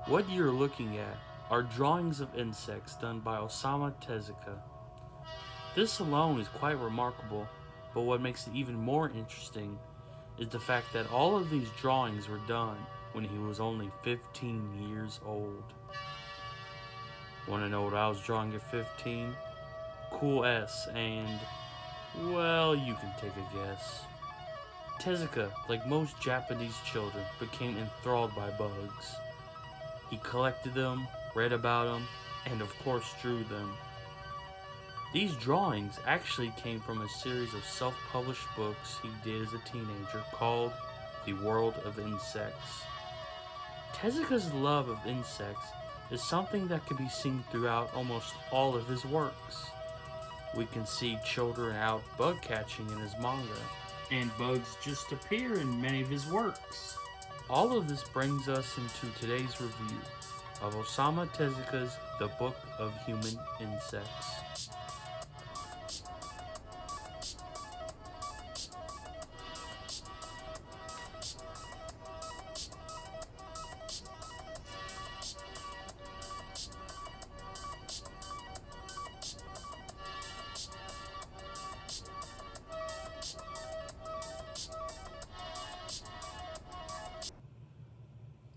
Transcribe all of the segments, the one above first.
What you're looking at are drawings of insects done by Osamu Tezuka. This alone is quite remarkable, but what makes it even more interesting is the fact that all of these drawings were done when he was only 15 years old. Want to know what I was drawing at 15? Cool S and, well, you can take a guess. Tezuka, like most Japanese children, became enthralled by bugs. He collected them, read about them, and of course drew them. These drawings actually came from a series of self-published books he did as a teenager called The World of Insects. Tezuka's love of insects is something that can be seen throughout almost all of his works. We can see children out bug catching in his manga, and bugs just appear in many of his works. All of this brings us into today's review of Osamu Tezuka's The Book of Human Insects.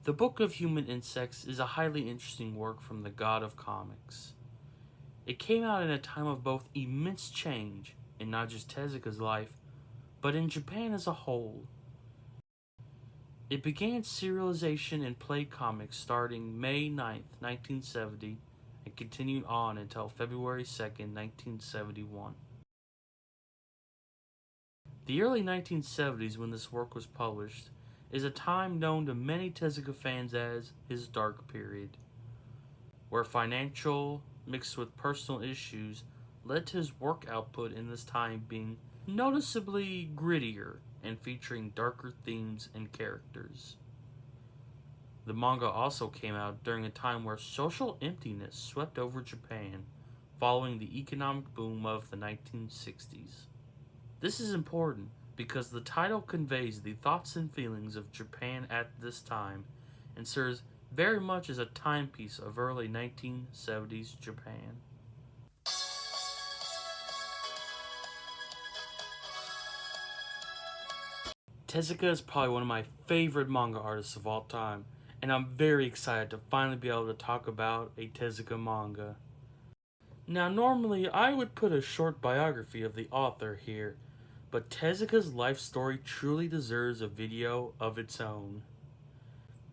The Book of Human Insects is a highly interesting work from the god of comics. It came out in a time of both immense change in not just Tezuka's life, but in Japan as a whole. It began serialization in Play Comics starting May 9th, 1970, and continued on until February 2nd, 1971. The early 1970s, when this work was published, is a time known to many Tezuka fans as his dark period, where financial mixed with personal issues led to his work output in this time being noticeably grittier and featuring darker themes and characters. The manga also came out during a time where social emptiness swept over Japan following the economic boom of the 1960s. This is important because the title conveys the thoughts and feelings of Japan at this time and serves very much as a timepiece of early 1970s Japan. Tezuka is probably one of my favorite manga artists of all time, and I'm very excited to finally be able to talk about a Tezuka manga. Now, normally I would put a short biography of the author here, but Tezuka's life story truly deserves a video of its own.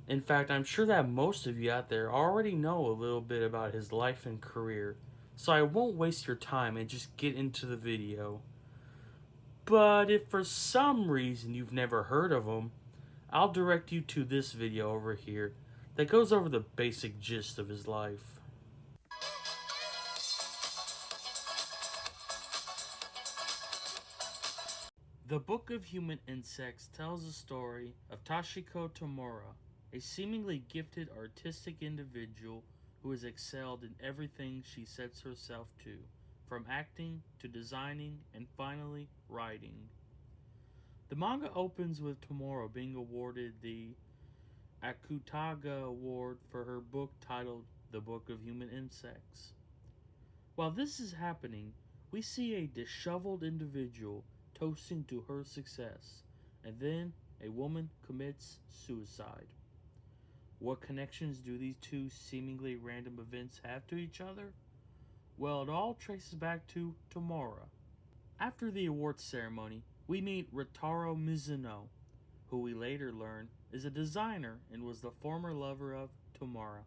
In fact, I'm sure that most of you out there already know a little bit about his life and career, so I won't waste your time and just get into the video. But if for some reason you've never heard of him, I'll direct you to this video over here that goes over the basic gist of his life. The Book of Human Insects tells the story of Tashiko Tomura, a seemingly gifted artistic individual who has excelled in everything she sets herself to, from acting to designing and finally writing. The manga opens with Tomura being awarded the Akutagawa Award for her book titled The Book of Human Insects. While this is happening, we see a disheveled individual toasting to her success, and then a woman commits suicide. What connections do these two seemingly random events have to each other? Well, it all traces back to Tomura. After the awards ceremony, we meet Ritaro Mizuno, who we later learn is a designer and was the former lover of Tomura.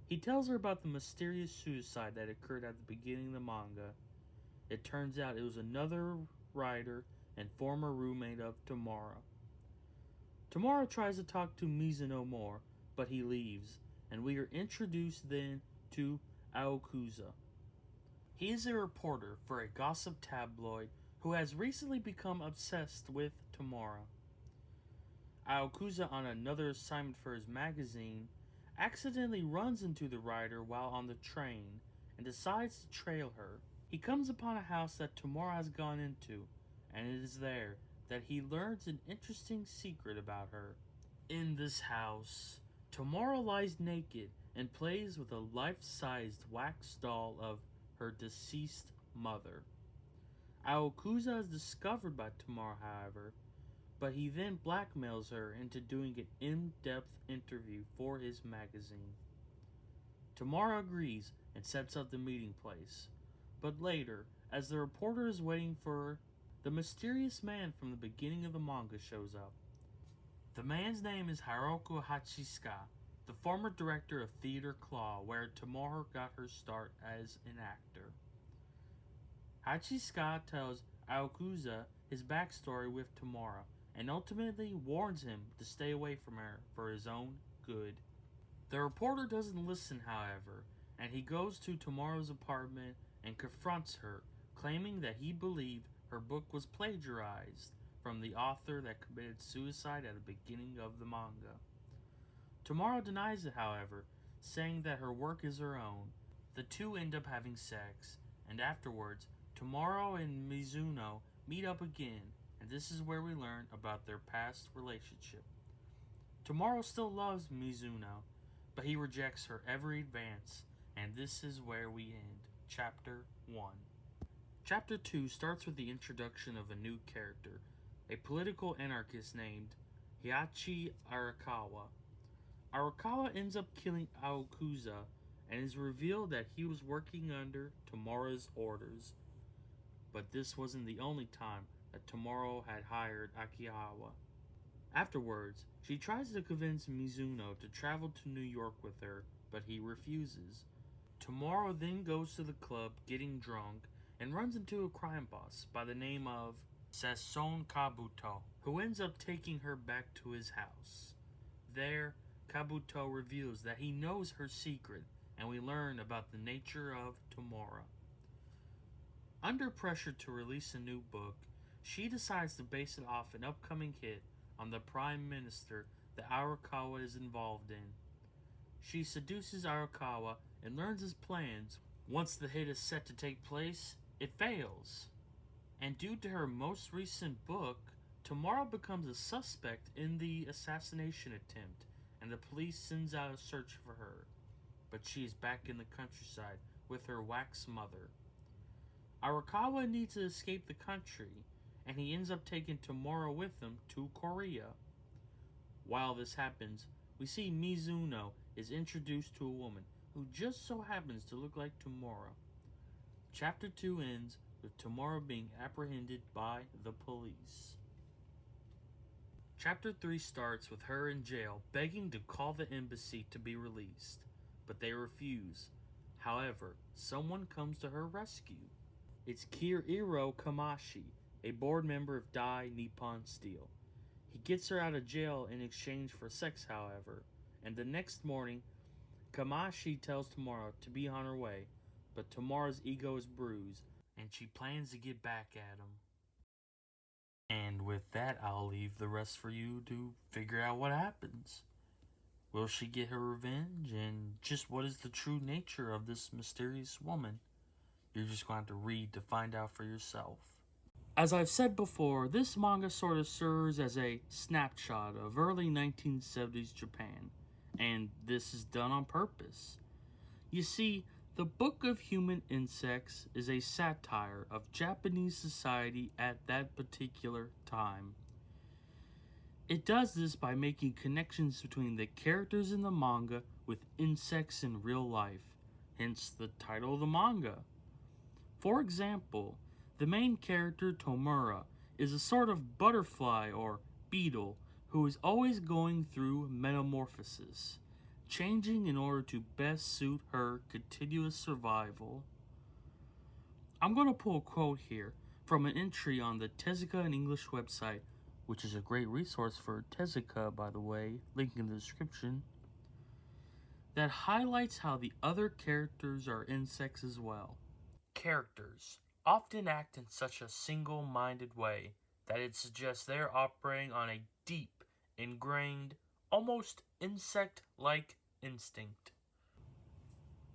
He tells her about the mysterious suicide that occurred at the beginning of the manga. It turns out it was another writer and former roommate of Tomura. Tomura tries to talk to Mizuno more, but he leaves, and we are introduced then to Aokusa. He is a reporter for a gossip tabloid who has recently become obsessed with Tomura. Aokusa, on another assignment for his magazine, accidentally runs into the writer while on the train and decides to trail her. He comes upon a house that Tomura has gone into, and it is there that he learns an interesting secret about her. In this house, Tomorrow lies naked and plays with a life-sized wax doll of her deceased mother. Aokusa is discovered by Tomorrow, however, but he then blackmails her into doing an in-depth interview for his magazine. Tomorrow agrees and sets up the meeting place, but later, as the reporter is waiting for her, the mysterious man from the beginning of the manga shows up. The man's name is Hiroko Hachisuka, the former director of Theater Claw, where Tomorrow got her start as an actor. Hachisuka tells Aokusa his backstory with Tomorrow, and ultimately warns him to stay away from her for his own good. The reporter doesn't listen, however, and he goes to Tomorrow's apartment and confronts her, claiming that he believed her book was plagiarized from the author that committed suicide at the beginning of the manga. Tomorrow denies it, however, saying that her work is her own. The two end up having sex, and afterwards, Tomorrow and Mizuno meet up again, and this is where we learn about their past relationship. Tomorrow still loves Mizuno, but he rejects her every advance, and this is where we end Chapter 1. Chapter 2 starts with the introduction of a new character, a political anarchist named Heihachi Arakawa. Arakawa ends up killing Aokusa, and is revealed that he was working under Tomorrow's orders. But this wasn't the only time that Tomorrow had hired Akihawa. Afterwards, she tries to convince Mizuno to travel to New York with her, but he refuses. Tomorrow then goes to the club getting drunk and runs into a crime boss by the name of Sasson Kabuto, who ends up taking her back to his house. There, Kabuto reveals that he knows her secret, and we learn about the nature of Tomorrow. Under pressure to release a new book, she decides to base it off an upcoming hit on the Prime Minister that Arakawa is involved in. She seduces Arakawa and learns his plans. Once the hit is set to take place, it fails. And due to her most recent book, Tomorrow becomes a suspect in the assassination attempt, and the police sends out a search for her. But she is back in the countryside with her wax mother. Arakawa needs to escape the country, and he ends up taking Tomorrow with him to Korea. While this happens, we see Mizuno is introduced to a woman who just so happens to look like Tomorrow. Chapter 2 ends with Tomorrow being apprehended by the police. Chapter 3 starts with her in jail begging to call the embassy to be released, but they refuse. However, someone comes to her rescue. It's Kiriro Kamashi, a board member of Dai Nippon Steel. He gets her out of jail in exchange for sex, however, and the next morning, Kamashi tells Tomorrow to be on her way, but Tomorrow's ego is bruised, and she plans to get back at him. And with that, I'll leave the rest for you to figure out what happens. Will she get her revenge, and just what is the true nature of this mysterious woman? You're just going to have to read to find out for yourself. As I've said before, this manga sort of serves as a snapshot of early 1970s Japan, and this is done on purpose. You see, the Book of Human Insects is a satire of Japanese society at that particular time. It does this by making connections between the characters in the manga with insects in real life, hence the title of the manga. For example, the main character, Tomura, is a sort of butterfly or beetle who is always going through metamorphosis, changing in order to best suit her continuous survival. I'm going to pull a quote here from an entry on the Tezuka in English website, which is a great resource for Tezuka, by the way, link in the description, that highlights how the other characters are insects as well. Characters often act in such a single-minded way that it suggests they are operating on a deep, ingrained, almost insect-like instinct.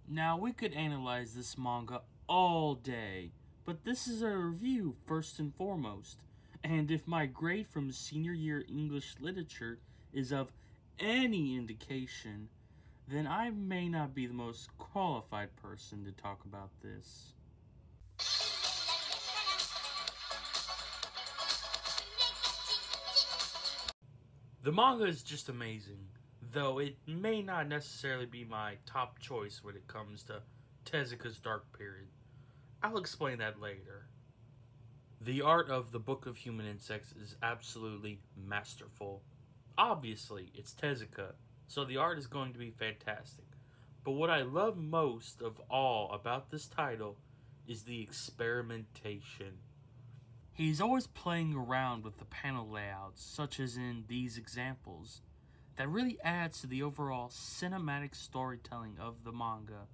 Now, we could analyze this manga all day, but this is a review first and foremost, and if my grade from senior year English literature is of any indication, then I may not be the most qualified person to talk about this. The manga is just amazing, though it may not necessarily be my top choice when it comes to Tezuka's Dark Period. I'll explain that later. The art of the Book of Human Insects is absolutely masterful. Obviously, it's Tezuka, so the art is going to be fantastic. But what I love most of all about this title is the experimentation. He's always playing around with the panel layouts, such as in these examples, that really adds to the overall cinematic storytelling of the manga.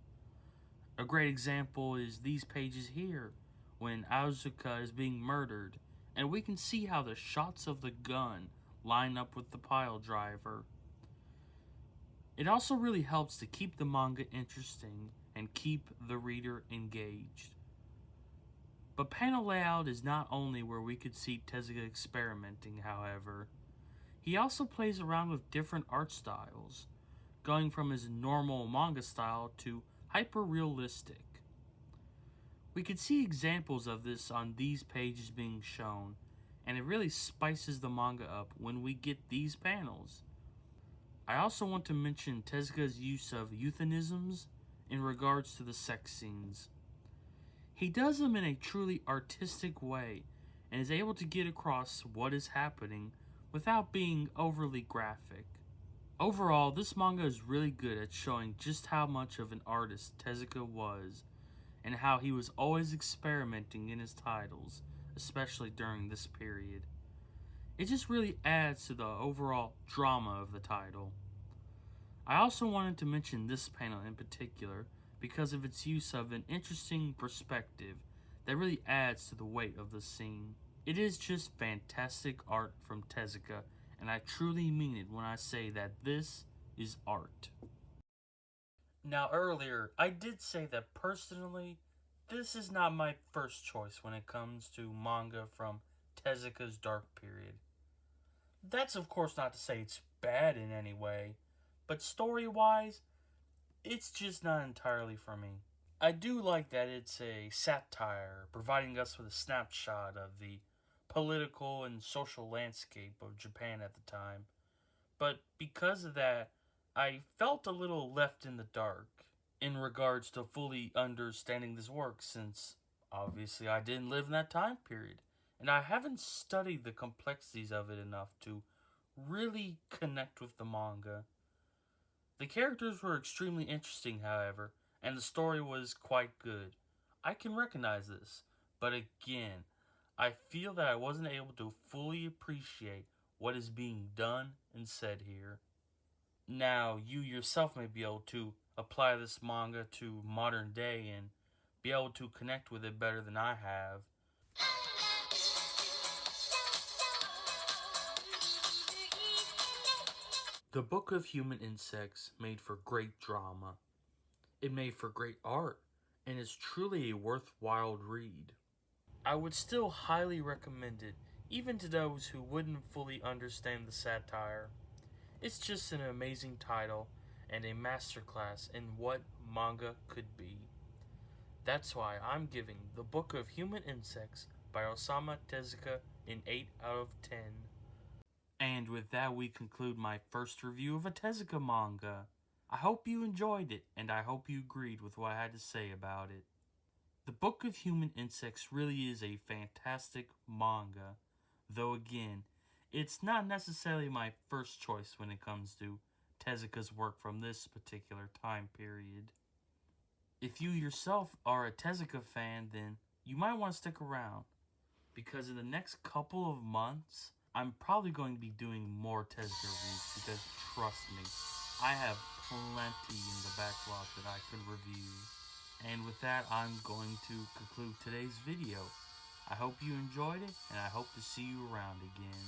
A great example is these pages here, when Azuka is being murdered, and we can see how the shots of the gun line up with the pile driver. It also really helps to keep the manga interesting and keep the reader engaged. But panel layout is not only where we could see Tezuka experimenting, however. He also plays around with different art styles, going from his normal manga style to hyper-realistic. We could see examples of this on these pages being shown, and it really spices the manga up when we get these panels. I also want to mention Tezuka's use of euphemisms in regards to the sex scenes. He does them in a truly artistic way and is able to get across what is happening without being overly graphic. Overall, this manga is really good at showing just how much of an artist Tezuka was and how he was always experimenting in his titles, especially during this period. It just really adds to the overall drama of the title. I also wanted to mention this panel in particular because of its use of an interesting perspective that really adds to the weight of the scene. It is just fantastic art from Tezuka, and I truly mean it when I say that this is art. Now earlier, I did say that personally, this is not my first choice when it comes to manga from Tezuka's Dark Period. That's of course not to say it's bad in any way, but story-wise, it's just not entirely for me. I do like that it's a satire, providing us with a snapshot of the political and social landscape of Japan at the time. But because of that, I felt a little left in the dark in regards to fully understanding this work, since obviously I didn't live in that time period, and I haven't studied the complexities of it enough to really connect with the manga. The characters were extremely interesting, however, and the story was quite good. I can recognize this, but again, I feel that I wasn't able to fully appreciate what is being done and said here. Now, you yourself may be able to apply this manga to modern day and be able to connect with it better than I have. The Book of Human Insects made for great drama. It made for great art and is truly a worthwhile read. I would still highly recommend it, even to those who wouldn't fully understand the satire. It's just an amazing title and a masterclass in what manga could be. That's why I'm giving The Book of Human Insects by Osamu Tezuka an 8 out of 10. And with that, we conclude my first review of a Tezuka manga. I hope you enjoyed it, and I hope you agreed with what I had to say about it. The Book of Human Insects really is a fantastic manga, though again, it's not necessarily my first choice when it comes to Tezuka's work from this particular time period. If you yourself are a Tezuka fan, then you might want to stick around, because in the next couple of months, I'm probably going to be doing more Tezuka reviews, because trust me, I have plenty in the backlog that I could review. And with that, I'm going to conclude today's video. I hope you enjoyed it, and I hope to see you around again.